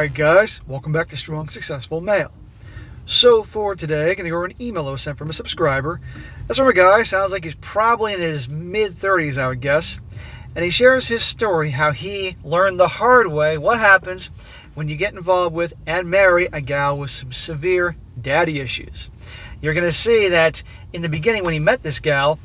Alright guys, welcome back to Strong Successful Male. So for today, I'm going to go over an email that was sent from a subscriber. This from a guy, sounds like he's probably in his mid-30s, I would guess. And he shares his story, how he learned the hard way what happens when you get involved with and marry a gal with some severe daddy issues. You're going to see that in the beginning when he met this gal,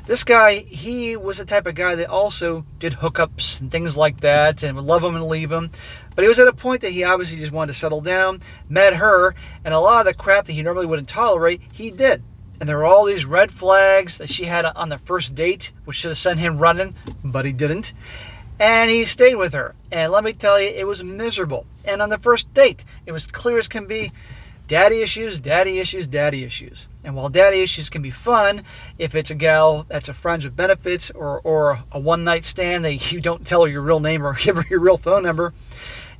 this guy, he was the type of guy that also did hookups and things like that and would love him and leave him. But he was at a point that he obviously just wanted to settle down, met her, and a lot of the crap that he normally wouldn't tolerate, he did. And there were all these red flags that she had on the first date, which should have sent him running, but he didn't. And he stayed with her. And let me tell you, it was miserable. And on the first date, it was clear as can be, daddy issues, daddy issues, daddy issues. And while daddy issues can be fun, if it's a gal that's a friends with benefits or a one-night stand that you don't tell her your real name or give her your real phone number,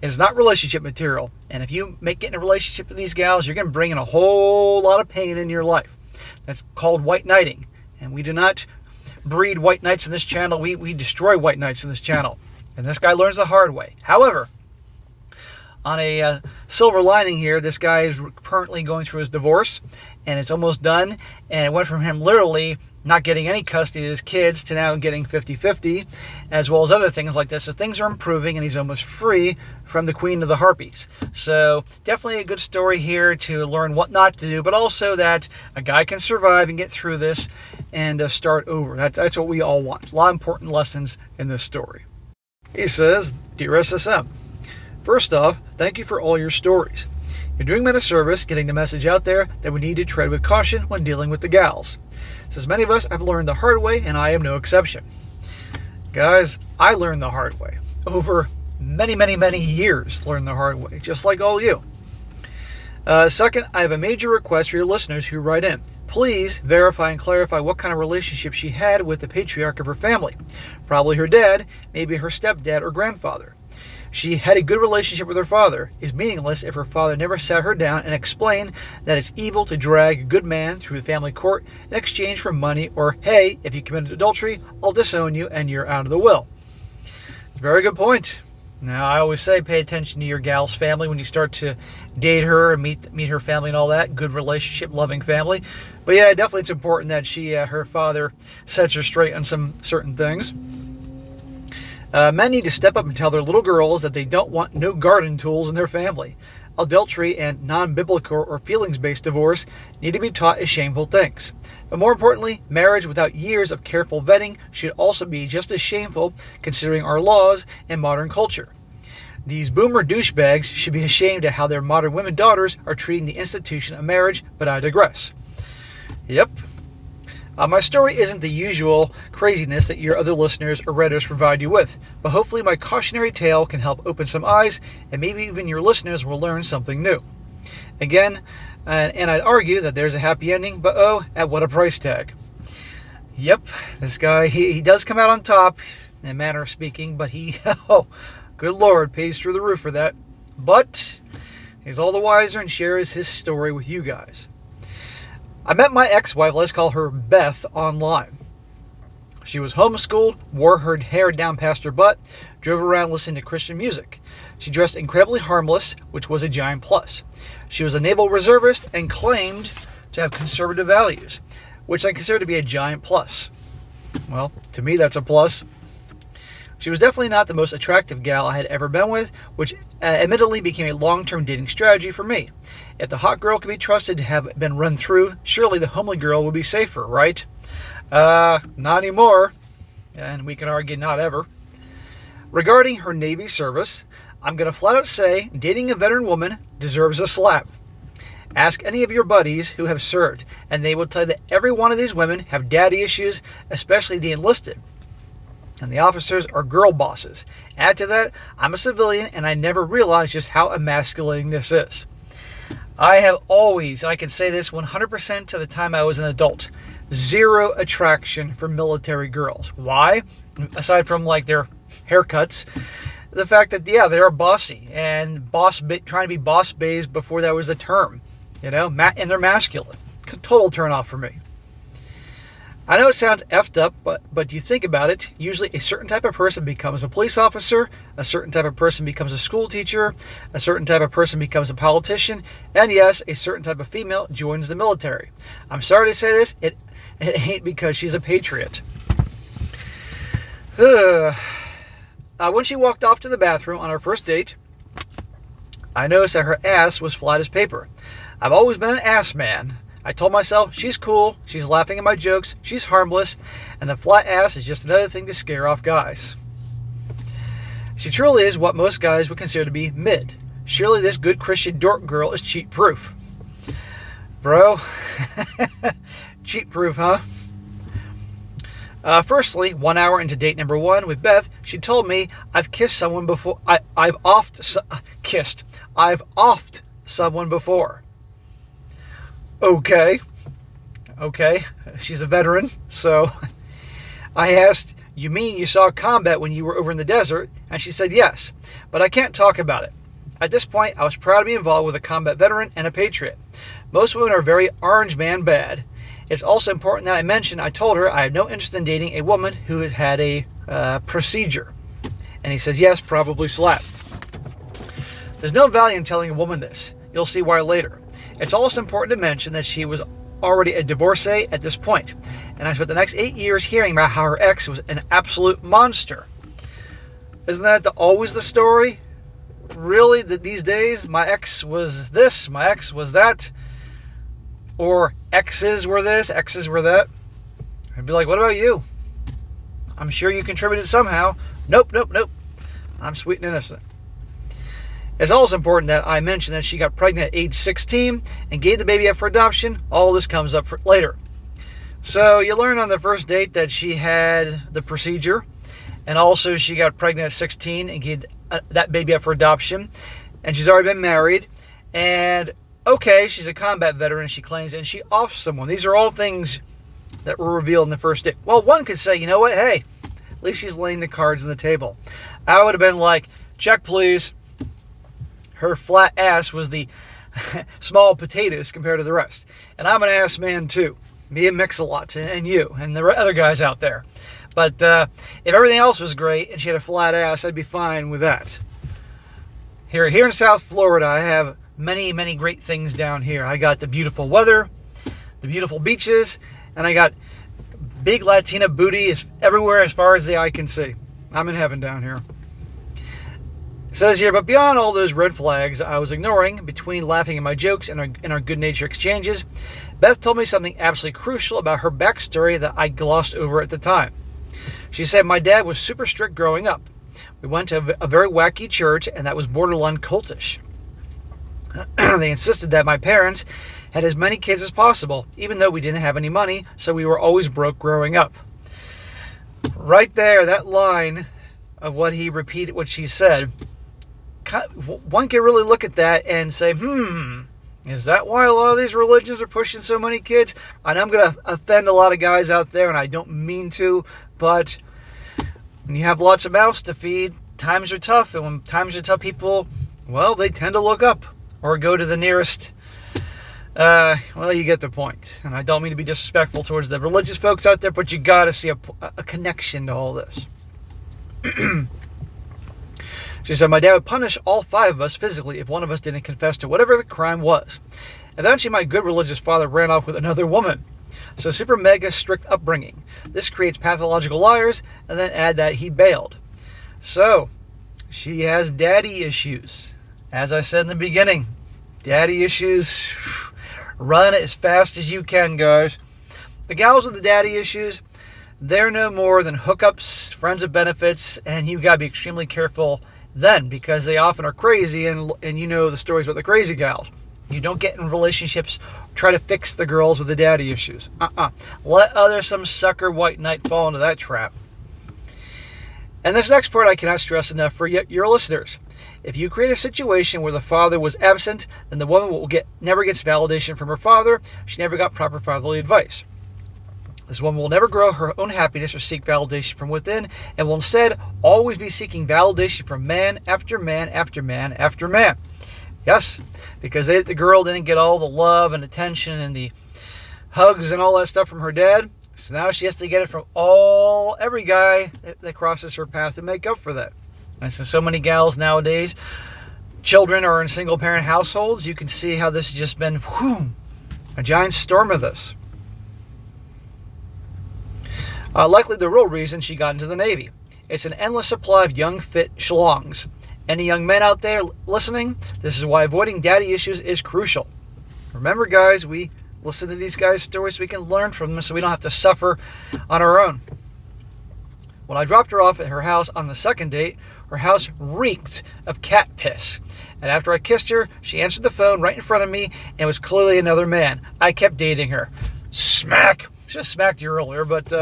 it's not relationship material. And if you make it in a relationship with these gals, you're going to bring in a whole lot of pain in your life. That's called white knighting. And we do not breed white knights in this channel. We destroy white knights in this channel. And this guy learns the hard way. However, on a silver lining here, this guy is currently going through his divorce, and it's almost done. And it went from him literally not getting any custody of his kids to now getting 50-50, as well as other things like this. So things are improving, and he's almost free from the Queen of the Harpies. So definitely a good story here to learn what not to do, but also that a guy can survive and get through this and start over. That's what we all want. A lot of important lessons in this story. He says, "Dear SSM, first off, thank you for all your stories. You're doing men a service, getting the message out there that we need to tread with caution when dealing with the gals. Since many of us have learned the hard way, and I am no exception." Guys, I learned the hard way. Over many years learned the hard way, just like all you. Second, I have a major request for your listeners who write in. Please verify and clarify what kind of relationship she had with the patriarch of her family. Probably her dad, maybe her stepdad or grandfather. She had a good relationship with her father. Is meaningless if her father never sat her down and explained that it's evil to drag a good man through the family court in exchange for money, or, hey, if you committed adultery, I'll disown you and you're out of the will. Very good point. Now, I always say pay attention to your gal's family when you start to date her and meet her family and all that. Good relationship, loving family. But yeah, definitely it's important that her father sets her straight on some certain things. Men need to step up and tell their little girls that they don't want no garden tools in their family. Adultery and non-biblical or feelings-based divorce need to be taught as shameful things. But more importantly, marriage without years of careful vetting should also be just as shameful considering our laws and modern culture. These boomer douchebags should be ashamed of how their modern women daughters are treating the institution of marriage, but I digress. Yep. My story isn't the usual craziness that your other listeners or readers provide you with, but hopefully my cautionary tale can help open some eyes, and maybe even your listeners will learn something new. Again, and I'd argue that there's a happy ending, but oh, at what a price tag. Yep, this guy, he does come out on top, in a manner of speaking, but he, oh, good Lord, pays through the roof for that. But he's all the wiser and shares his story with you guys. I met my ex-wife, let's call her Beth, online. She was homeschooled, wore her hair down past her butt, drove around listening to Christian music. She dressed incredibly harmless, which was a giant plus. She was a naval reservist and claimed to have conservative values, which I consider to be a giant plus. Well, to me that's a plus. She was definitely not the most attractive gal I had ever been with, which admittedly became a long-term dating strategy for me. If the hot girl could be trusted to have been run through, surely the homely girl would be safer, right? Not anymore. And we can argue not ever. Regarding her Navy service, I'm going to flat out say dating a veteran woman deserves a slap. Ask any of your buddies who have served, and they will tell you that every one of these women have daddy issues, especially the enlisted. And the officers are girl bosses. Add to that, I'm a civilian, and I never realized just how emasculating this is. I have always, and I can say this 100% to the time I was an adult, zero attraction for military girls. Why? Aside from like their haircuts, the fact that, yeah, they're bossy and trying to be boss bays before that was a term, and they're masculine. Total turn off for me. I know it sounds effed up, but you think about it, usually a certain type of person becomes a police officer, a certain type of person becomes a school teacher, a certain type of person becomes a politician, and yes, a certain type of female joins the military. I'm sorry to say this, it ain't because she's a patriot. When she walked off to the bathroom on our first date, I noticed that her ass was flat as paper. I've always been an ass man. I told myself, she's cool, she's laughing at my jokes, she's harmless, and the flat ass is just another thing to scare off guys. She truly is what most guys would consider to be mid. Surely this good Christian dork girl is cheat-proof. Bro, cheat-proof, huh? Firstly, 1 hour into date number 1 with Beth, she told me I've kissed someone before. I've offed someone before. Okay, she's a veteran, so I asked, you mean you saw combat when you were over in the desert? And she said yes, but I can't talk about it. At this point, I was proud to be involved with a combat veteran and a patriot. Most women are very orange man bad. It's also important that I told her I have no interest in dating a woman who has had a procedure. And he says, yes, probably slap. There's no value in telling a woman this. You'll see why later. It's also important to mention that she was already a divorcee at this point, and I spent the next 8 years hearing about how her ex was an absolute monster. Isn't that always the story? Really, that these days, my ex was this, my ex was that, or exes were this, exes were that. I'd be like, what about you? I'm sure you contributed somehow. Nope. I'm sweet and innocent. It's also important that I mention that she got pregnant at age 16 and gave the baby up for adoption. All this comes up later. So you learn on the first date that she had the procedure, and also she got pregnant at 16 and gave that baby up for adoption, and she's already been married, and okay, she's a combat veteran, she claims, and she offed someone. These are all things that were revealed in the first date. Well, one could say, you know what, hey, at least she's laying the cards on the table. I would have been like, check please. Her flat ass was the small potatoes compared to the rest. And I'm an ass man too. Me and Mix-a-Lot and you and the other guys out there. But if everything else was great and she had a flat ass, I'd be fine with that. Here in South Florida, I have many, many great things down here. I got the beautiful weather, the beautiful beaches, and I got big Latina booty everywhere as far as the eye can see. I'm in heaven down here. It says here, but beyond all those red flags I was ignoring, between laughing at my jokes and our good-natured exchanges, Beth told me something absolutely crucial about her backstory that I glossed over at the time. She said, my dad was super strict growing up. We went to a very wacky church, and that was borderline cultish. They insisted that my parents had as many kids as possible, even though we didn't have any money, so we were always broke growing up. Right there, that line of what he repeated, what she said, one can really look at that and say, is that why a lot of these religions are pushing so many kids? And I'm going to offend a lot of guys out there, and I don't mean to, but when you have lots of mouths to feed, times are tough. And when times are tough, people, well, they tend to look up or go to the nearest, well, you get the point. And I don't mean to be disrespectful towards the religious folks out there, but you got to see a connection to all this. She said, my dad would punish all 5 of us physically if one of us didn't confess to whatever the crime was. Eventually, my good religious father ran off with another woman. So super mega strict upbringing. This creates pathological liars, and then add that he bailed. So, she has daddy issues. As I said in the beginning, daddy issues, run as fast as you can, guys. The gals with the daddy issues, they're no more than hookups, friends of benefits, and you've got to be extremely careful then, because they often are crazy, and you know the stories about the crazy gals. You don't get in relationships, try to fix the girls with the daddy issues. Let some sucker white knight fall into that trap. And this next part I cannot stress enough for your listeners. If you create a situation where the father was absent, then the woman never gets validation from her father. She never got proper fatherly advice. This woman will never grow her own happiness or seek validation from within, and will instead always be seeking validation from man after man after man after man. Yes, because the girl didn't get all the love and attention and the hugs and all that stuff from her dad. So now she has to get it from every guy that crosses her path to make up for that. And since so many gals nowadays, children are in single-parent households, you can see how this has just been a giant storm of this. Likely the real reason she got into the Navy. It's an endless supply of young, fit schlongs. Any young men out there listening, this is why avoiding daddy issues is crucial. Remember, guys, we listen to these guys' stories so we can learn from them so we don't have to suffer on our own. When I dropped her off at her house on the second date, her house reeked of cat piss. And after I kissed her, she answered the phone right in front of me and was clearly another man. I kept dating her. Smack. Just smacked you earlier, but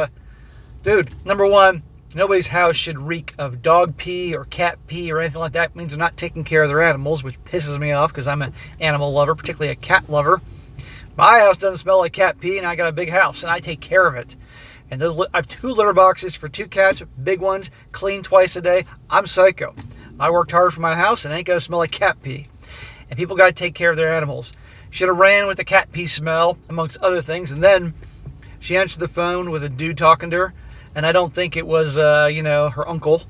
dude, number one, nobody's house should reek of dog pee or cat pee or anything like that. It means they're not taking care of their animals, which pisses me off because I'm an animal lover, particularly a cat lover. My house doesn't smell like cat pee, and I got a big house, and I take care of it. And I have 2 litter boxes for 2 cats, big ones, clean twice a day. I'm psycho. I worked hard for my house, and it ain't gonna smell like cat pee. And people gotta take care of their animals. Should have ran with the cat pee smell, amongst other things, and then she answered the phone with a dude talking to her, and I don't think it was, her uncle.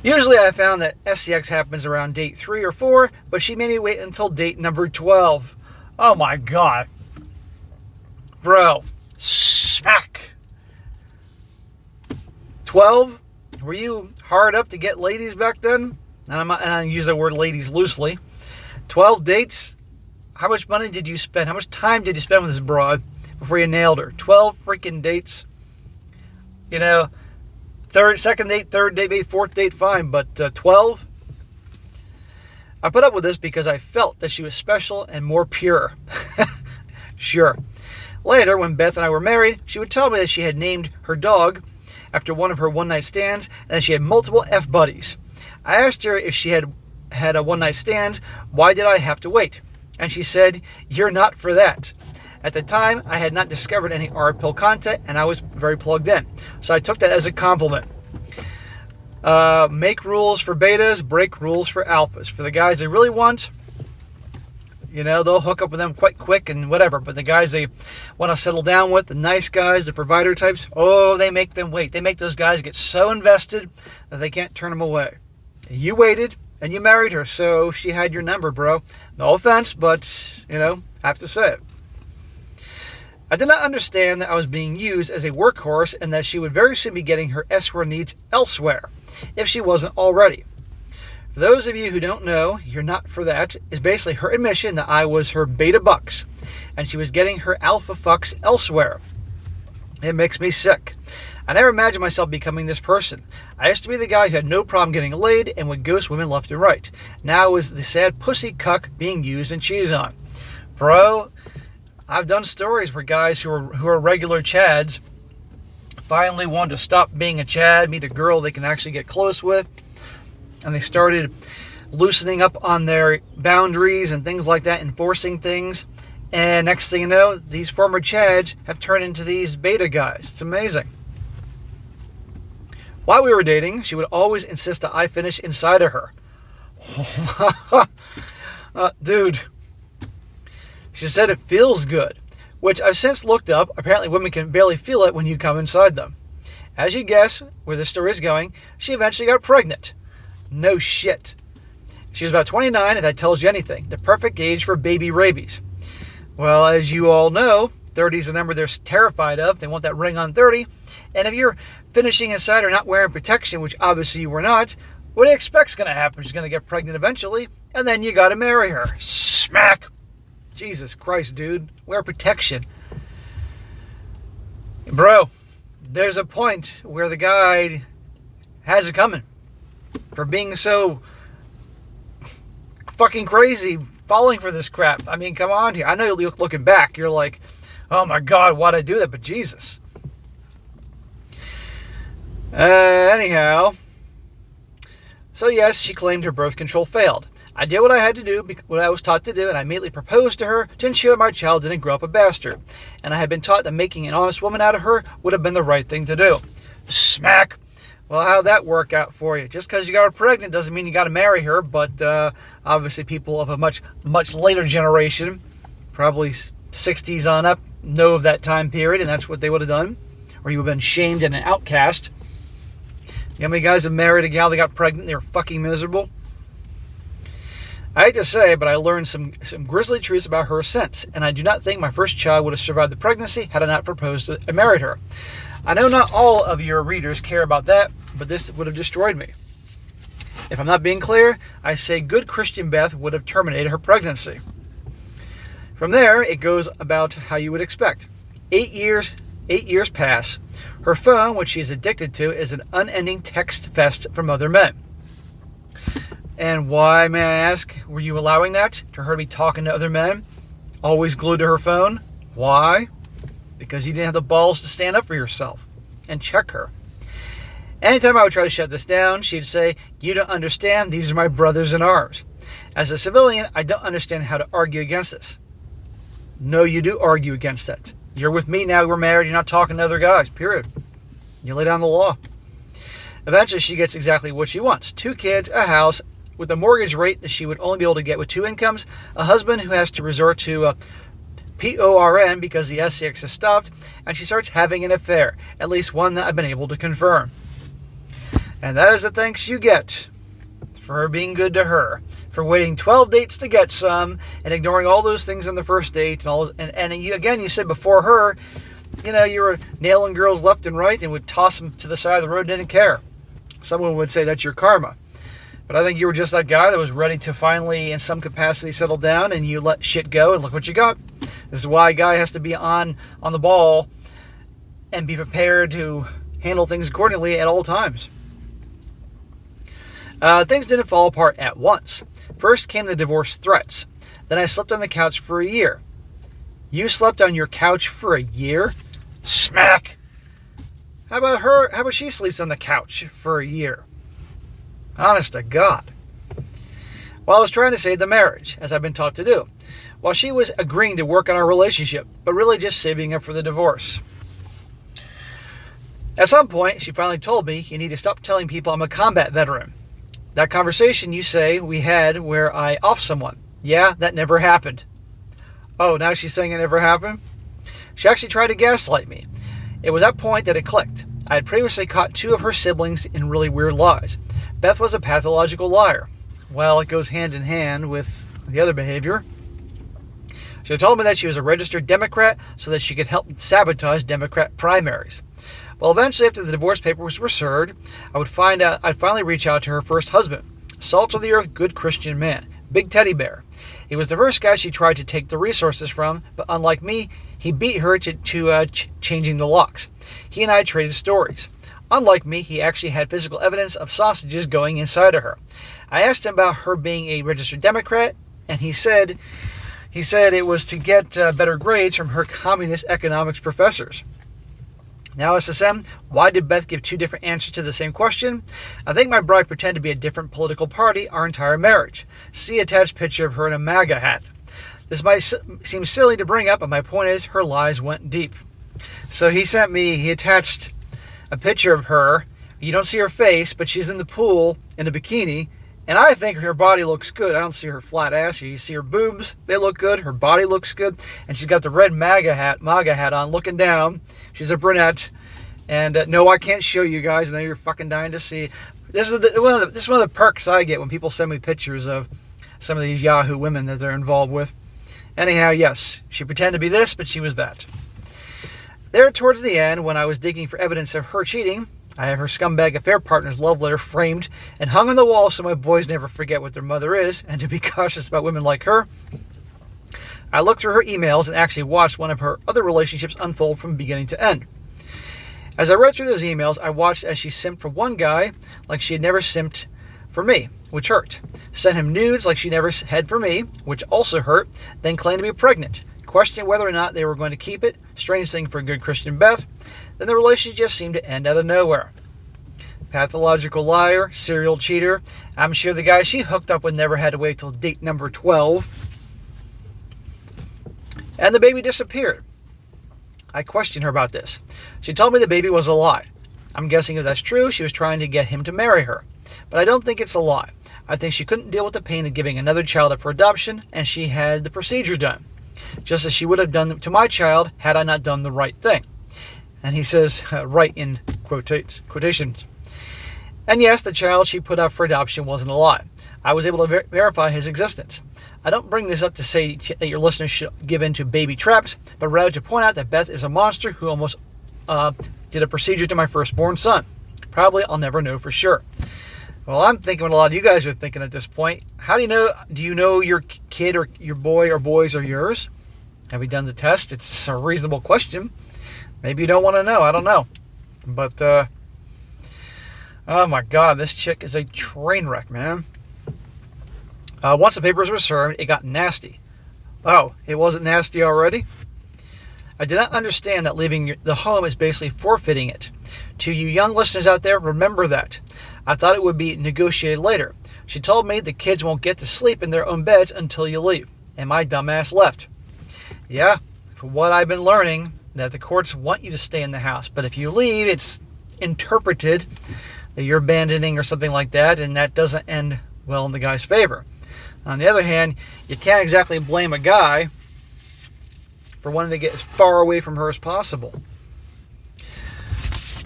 Usually I found that SCX happens around date 3 or 4, but she made me wait until date number 12. Oh my God. Bro, smack. 12? Were you hard up to get ladies back then? And I use the word ladies loosely. 12 dates? How much money did you spend? How much time did you spend with this broad before you nailed her? 12 freaking dates? Second date, third date, maybe fourth date, fine, but 12? I put up with this because I felt that she was special and more pure. Sure. Later, when Beth and I were married, she would tell me that she had named her dog after one of her one-night stands and that she had multiple F-buddies. I asked her if she had a one-night stand, why did I have to wait? And she said, "You're not for that." At the time, I had not discovered any R-pill content, and I was very plugged in. So I took that as a compliment. Make rules for betas, break rules for alphas. For the guys they really want, they'll hook up with them quite quick and whatever. But the guys they want to settle down with, the nice guys, the provider types, they make them wait. They make those guys get so invested that they can't turn them away. You waited, and you married her, so she had your number, bro. No offense, but, I have to say it. I did not understand that I was being used as a workhorse and that she would very soon be getting her escrow needs elsewhere, if she wasn't already. For those of you who don't know, you're not for that, is basically her admission that I was her beta bucks, and she was getting her alpha fucks elsewhere. It makes me sick. I never imagined myself becoming this person. I used to be the guy who had no problem getting laid and would ghost women left and right. Now I was the sad pussy cuck being used and cheated on. Bro, I've done stories where guys who are regular chads finally wanted to stop being a chad, meet a girl they can actually get close with, and they started loosening up on their boundaries and things like that, enforcing things, and next thing you know, these former chads have turned into these beta guys. It's amazing. While we were dating, she would always insist that I finish inside of her. Dude. She said it feels good, which I've since looked up. Apparently women can barely feel it when you come inside them. As you guess where the story is going, she eventually got pregnant. No shit. She was about 29, if that tells you anything. The perfect age for baby rabies. Well, as you all know, 30 is the number they're terrified of. They want that ring on 30. And if you're finishing inside or not wearing protection, which obviously you were not, what do you expect's going to happen? She's going to get pregnant eventually, and then you got to marry her. Smack! Jesus Christ, dude. Wear protection. Bro, there's a point where the guy has it coming for being so fucking crazy, falling for this crap. I mean, come on here. I know you're looking back. You're like, oh my God, why'd I do that? But Jesus. Anyhow. So yes, she claimed her birth control failed. I did what I had to do, what I was taught to do, and I immediately proposed to her to ensure that my child didn't grow up a bastard. And I had been taught that making an honest woman out of her would have been the right thing to do. Smack! Well, how'd that work out for you? Just because you got her pregnant doesn't mean you got to marry her, but obviously people of a much later generation, probably 60s on up, know of that time period, and that's what they would have done, or you would have been shamed and an outcast. You know how many guys have married a gal that got pregnant? They were fucking miserable. I hate to say it, but I learned some grisly truths about her since, and I do not think my first child would have survived the pregnancy had I not proposed and married her. I know not all of your readers care about that, but this would have destroyed me. If I'm not being clear, I say good Christian Beth would have terminated her pregnancy. From there, it goes about how you would expect. 8 years pass. Her phone, which she is addicted to, is an unending text fest from other men. And why, may I ask, were you allowing that? To her to be talking to other men? Always glued to her phone? Why? Because you didn't have the balls to stand up for yourself and check her. Anytime I would try to shut this down, she'd say, "You don't understand, these are my brothers in arms." As a civilian, I don't understand how to argue against this. No, you do argue against that. You're with me now, we're married, you're not talking to other guys, period. You lay down the law. Eventually, she gets exactly what she wants. 2 kids, a house, with a mortgage rate that she would only be able to get with 2 incomes, a husband who has to resort to PORN because the SCX has stopped, and she starts having an affair, at least one that I've been able to confirm. And that is the thanks you get for her being good to her, for waiting 12 dates to get some, and ignoring all those things on the first date, and you, again, you said before her, you know, you were nailing girls left and right and would toss them to the side of the road, didn't care. Someone would say that's your karma. But I think you were just that guy that was ready to finally, in some capacity, settle down, and you let shit go, and look what you got. This is why a guy has to be on the ball and be prepared to handle things accordingly at all times. Things didn't fall apart at once. First came the divorce threats. Then I slept on the couch for a year. You slept on your couch for a year? Smack! How about her? How about she sleeps on the couch for a year? Honest to God. Well, I was trying to save the marriage, as I've been taught to do, while she was agreeing to work on our relationship, but really just saving up for the divorce. At some point, she finally told me, "You need to stop telling people I'm a combat veteran." That conversation you say we had where I offed someone. Yeah, that never happened. Oh, now she's saying it never happened? She actually tried to gaslight me. It was that point that it clicked. I had previously caught 2 of her siblings in really weird lies. Beth was a pathological liar. Well, it goes hand in hand with the other behavior. She told me that she was a registered Democrat so that she could help sabotage Democrat primaries. Well, eventually, after the divorce papers were served, I'd finally reach out to her first husband. Salt of the earth, good Christian man. Big teddy bear. He was the first guy she tried to take the resources from, but unlike me, he beat her to changing the locks. He and I traded stories. Unlike me, he actually had physical evidence of sausages going inside of her. I asked him about her being a registered Democrat, and he said it was to get better grades from her communist economics professors. Now, SSM, why did Beth give 2 different answers to the same question? I think my bride pretended to be a different political party our entire marriage. See attached picture of her in a MAGA hat. This might seem silly to bring up, but my point is her lies went deep. So he attached a picture of her. You don't see her face, but she's in the pool in a bikini, and I think her body looks good. I don't see her flat ass. You see her boobs, they look good. Her body looks good, and she's got the red MAGA hat on, looking down. She's a brunette, and no, I can't show you guys. I know you're fucking dying to see. This is one of the perks I get when people send me pictures of some of these Yahoo women that they're involved with. Anyhow, yes, she pretended to be this, but she was that. There, towards the end, when I was digging for evidence of her cheating, I have her scumbag affair partner's love letter framed and hung on the wall so my boys never forget what their mother is, and to be cautious about women like her. I looked through her emails and actually watched one of her other relationships unfold from beginning to end. As I read through those emails, I watched as she simped for one guy like she had never simped for me, which hurt. Sent him nudes like she never had for me, which also hurt, then claimed to be pregnant. Questioned whether or not they were going to keep it. Strange thing for a good Christian Beth. Then the relationship just seemed to end out of nowhere. Pathological liar, serial cheater. I'm sure the guy she hooked up with never had to wait till date number 12. And the baby disappeared. I questioned her about this. She told me the baby was a lie. I'm guessing if that's true, she was trying to get him to marry her. But I don't think it's a lie. I think she couldn't deal with the pain of giving another child up for adoption, and she had the procedure done. just as she would have done to my child had I not done the right thing. And he says, right in quotations. And yes, the child she put up for adoption wasn't a lie. I was able to verify his existence. I don't bring this up to say that your listeners should give in to baby traps, but rather to point out that Beth is a monster who almost did a procedure to my firstborn son. Probably I'll never know for sure. Well, I'm thinking what a lot of you guys are thinking at this point. How do you know? Do you know your kid or your boy or boys are yours? Have you done the test? It's a reasonable question. Maybe you don't want to know. I don't know. But, oh my God, this chick is a train wreck, man. Once the papers were served, it got nasty. Oh, it wasn't nasty already? I did not understand that leaving the home is basically forfeiting it. To you young listeners out there, remember that. I thought it would be negotiated later. She told me the kids won't get to sleep in their own beds until you leave. And my dumbass left. Yeah, from what I've been learning, that the courts want you to stay in the house. But if you leave, it's interpreted that you're abandoning or something like that, and that doesn't end well in the guy's favor. On the other hand, you can't exactly blame a guy for wanting to get as far away from her as possible.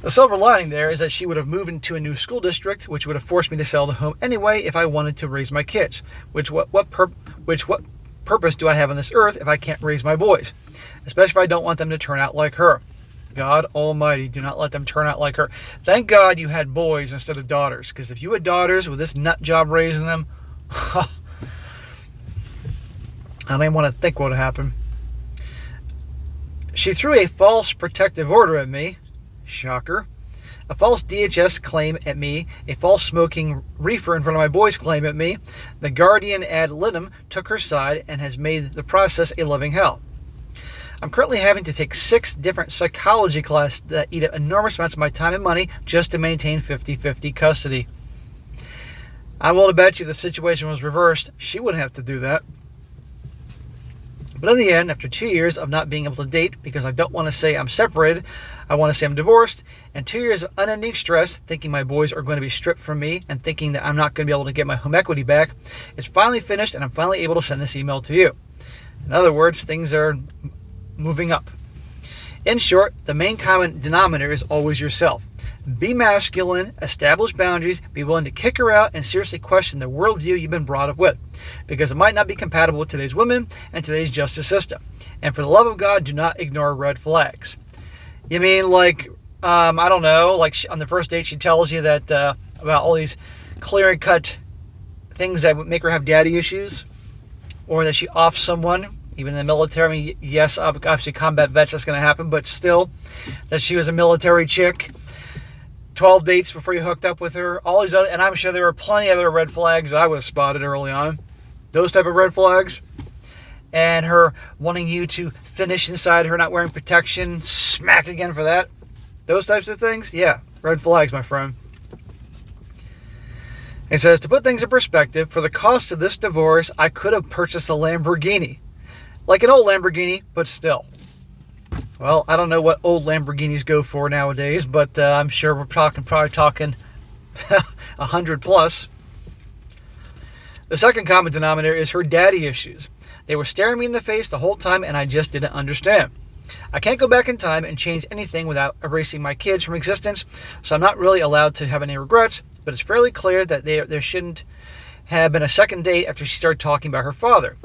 The silver lining there is that she would have moved into a new school district, which would have forced me to sell the home anyway if I wanted to raise my kids. What purpose do I have on this earth if I can't raise my boys? Especially if I don't want them to turn out like her. God almighty, do not let them turn out like her. Thank God you had boys instead of daughters, because if you had daughters with this nut job raising them, I don't even want to think what would happen. She threw a false protective order at me. Shocker. A false DHS claim at me, a false smoking reefer in front of my boys claim at me. The guardian ad litem took her side and has made the process a living hell. I'm currently having to take 6 different psychology classes that eat up enormous amounts of my time and money just to maintain 50-50 custody. I'm willing to bet you if the situation was reversed, she wouldn't have to do that. But in the end, after 2 years of not being able to date because I don't want to say I'm separated, I want to say I'm divorced, and 2 years of unending stress, thinking my boys are going to be stripped from me and thinking that I'm not going to be able to get my home equity back, it's finally finished and I'm finally able to send this email to you. In other words, things are moving up. In short, the main common denominator is always yourself. Be masculine, establish boundaries, be willing to kick her out, and seriously question the worldview you've been brought up with, because it might not be compatible with today's women and today's justice system. And for the love of God, do not ignore red flags. You mean like, I don't know, like on the first date she tells you that about all these clear and cut things that would make her have daddy issues, or that she offs someone, even in the military. I mean, yes, obviously combat vets, that's going to happen, but still, that she was a military chick. 12 dates before you hooked up with her, all these other, and I'm sure there were plenty of other red flags I would have spotted early on. Those type of red flags. And her wanting you to finish inside her not wearing protection, smack again for that. Those types of things, yeah, red flags, my friend. It says, to put things in perspective, for the cost of this divorce, I could have purchased a Lamborghini. Like an old Lamborghini, but still. Well, I don't know what old Lamborghinis go for nowadays, but I'm sure we're probably talking 100 plus. The second common denominator is her daddy issues. They were staring me in the face the whole time, and I just didn't understand. I can't go back in time and change anything without erasing my kids from existence, so I'm not really allowed to have any regrets, but it's fairly clear that there shouldn't have been a second date after she started talking about her father.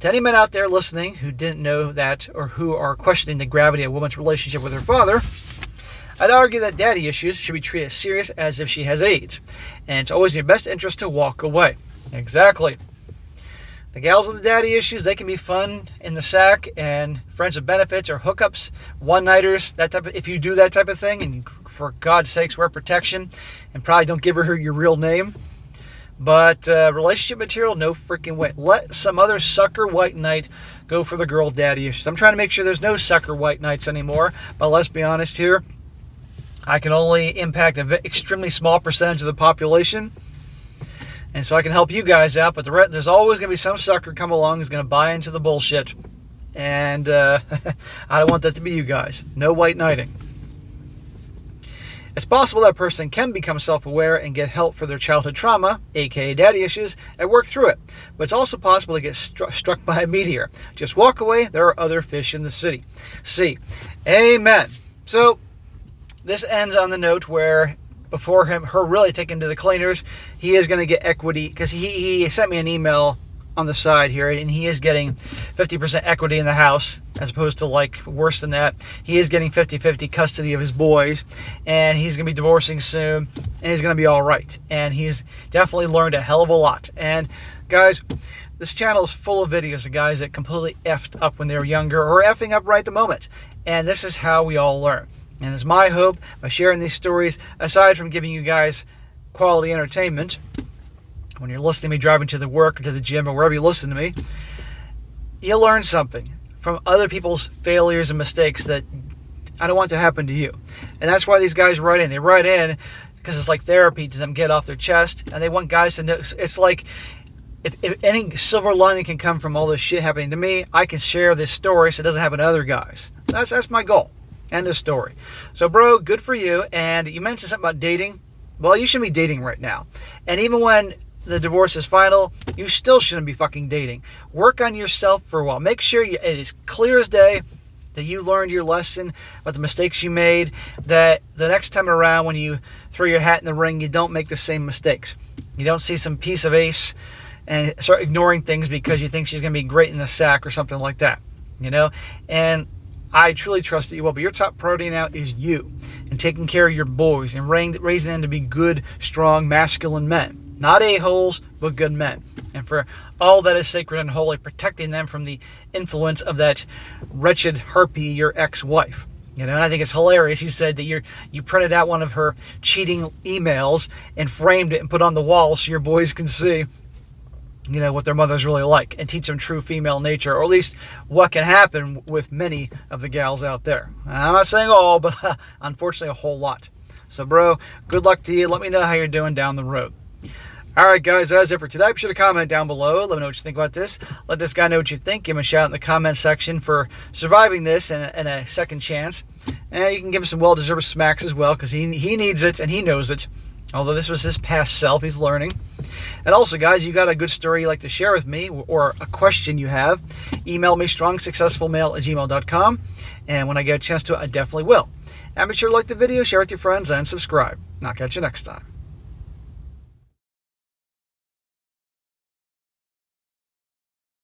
To any men out there listening who didn't know that or who are questioning the gravity of a woman's relationship with her father, I'd argue that daddy issues should be treated as serious as if she has AIDS. And it's always in your best interest to walk away. Exactly. The gals with the daddy issues, they can be fun in the sack and friends with benefits or hookups, one-nighters, that type of, if you do that type of thing, and for God's sakes, wear protection and probably don't give her your real name. But relationship material, no freaking way. Let some other sucker white knight go for the girl daddy issues. I'm trying to make sure there's no sucker white knights anymore. But let's be honest here. I can only impact an extremely small percentage of the population. And so I can help you guys out. But there's always going to be some sucker come along who's going to buy into the bullshit. And I don't want that to be you guys. No white knighting. It's possible that person can become self-aware and get help for their childhood trauma, aka daddy issues, and work through it. But it's also possible to get struck by a meteor. Just walk away, there are other fish in the sea. Amen. So this ends on the note where before her really taken to the cleaners, he is going to get equity, because he sent me an email on the side here, and he is getting 50% equity in the house, as opposed to like worse than that. He is getting 50-50 custody of his boys, and he's going to be divorcing soon, and he's going to be all right. And he's definitely learned a hell of a lot. And guys, this channel is full of videos of guys that completely effed up when they were younger, or effing up right at the moment. And this is how we all learn. And it's my hope, by sharing these stories, aside from giving you guys quality entertainment, when you're listening to me driving to the work or to the gym or wherever you listen to me, you'll learn something from other people's failures and mistakes that I don't want to happen to you. And that's why these guys write in. They write in because it's like therapy to them, get off their chest, and they want guys to know. It's like, if any silver lining can come from all this shit happening to me, I can share this story so it doesn't happen to other guys. That's my goal. End of story. So, bro, good for you. And you mentioned something about dating. Well, you shouldn't be dating right now. And even when the divorce is final, you still shouldn't be fucking dating. Work on yourself for a while. Make sure it is clear as day that you learned your lesson about the mistakes you made, that the next time around when you throw your hat in the ring, you don't make the same mistakes. You don't see some piece of ace and start ignoring things because you think she's going to be great in the sack or something like that, you know? And I truly trust that you will, but your top priority now is you and taking care of your boys and raising them to be good, strong, masculine men. Not a-holes, but good men. And for all that is sacred and holy, protecting them from the influence of that wretched harpy, your ex-wife. You know, and I think it's hilarious. He said that you printed out one of her cheating emails and framed it and put on the wall so your boys can see, you know, what their mother's really like and teach them true female nature, or at least what can happen with many of the gals out there. I'm not saying all, but unfortunately a whole lot. So, bro, good luck to you. Let me know how you're doing down the road. Alright guys, that's it for today. Be sure to comment down below. Let me know what you think about this. Let this guy know what you think. Give him a shout in the comment section for surviving this and a second chance. And you can give him some well-deserved smacks as well, because he needs it and he knows it. Although this was his past self, he's learning. And also guys, you got a good story you'd like to share with me, or a question you have, email me strongsuccessfulmale@gmail.com. And when I get a chance to it, I definitely will. And be sure to like the video, share it with your friends, and subscribe. And I'll catch you next time.